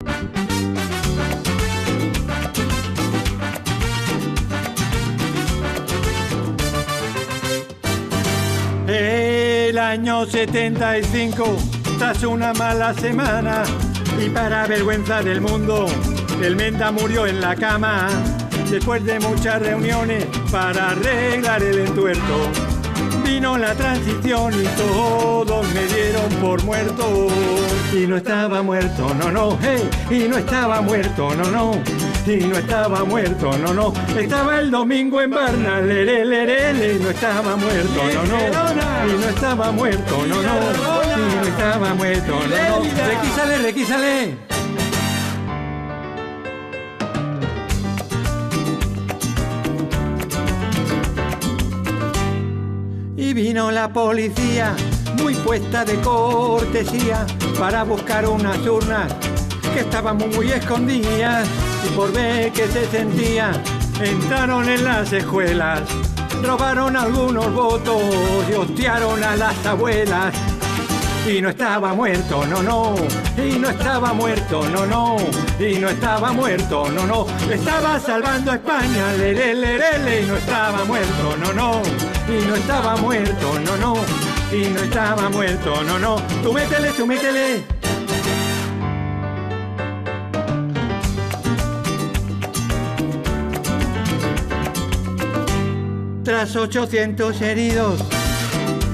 El año 75, tras una mala semana, y para vergüenza del mundo, el Menda murió en la cama, después de muchas reuniones para arreglar el entuerto. Vino la transición y todos me dieron por muerto. Y no estaba muerto, no, no, hey, y no estaba muerto, no, no. Y no estaba muerto, no, no. Estaba el domingo en Barna, lerele, y no estaba muerto, no, no. Y no estaba muerto, no, no. Y no estaba muerto, no, no. Requísale, requísale. Y vino la policía, muy puesta de cortesía, para buscar unas urnas que estaban muy escondidas. Y por ver que se sentía, entraron en las escuelas, robaron algunos votos y hostiaron a las abuelas. Y no estaba muerto, no, no, y no estaba muerto, no, no, y no estaba muerto, no, no. Estaba salvando a España, lerele, y no estaba muerto, no, no, y no estaba muerto, no, no, y no estaba muerto, no, no. Tú métele, tú métele. Tras 800 heridos,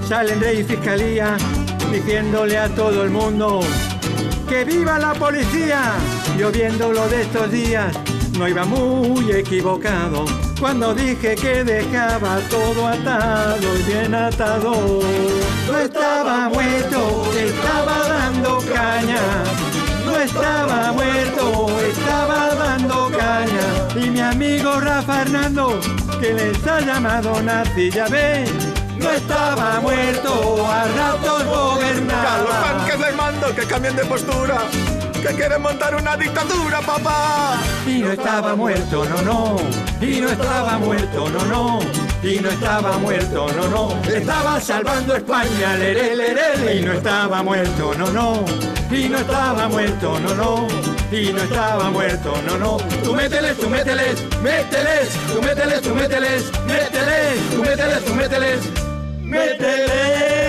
salen Rey y Fiscalía diciéndole a todo el mundo ¡que viva la policía! Yo viéndolo de estos días no iba muy equivocado cuando dije que dejaba todo atado y bien atado. No estaba muerto, estaba dando caña. No estaba muerto, estaba dando caña. Y mi amigo Rafa Hernando, que les ha llamado nazi, ya ves, no estaba muerto, a ratos gobernaba. Los tanques les mando que cambien de postura, que quieren montar una dictadura, papá. Y no estaba muerto, no, no. Y no estaba muerto, no, no. Y no estaba muerto, no, no. Estaba salvando España, lerele. Y no estaba muerto, no, no. Y no estaba muerto, no, no. Y no estaba muerto, no, no. Tú mételes, tú mételes, mételes. Tú mételes, tú mételes, mételes. Tú mételes, tú mételes, mételes.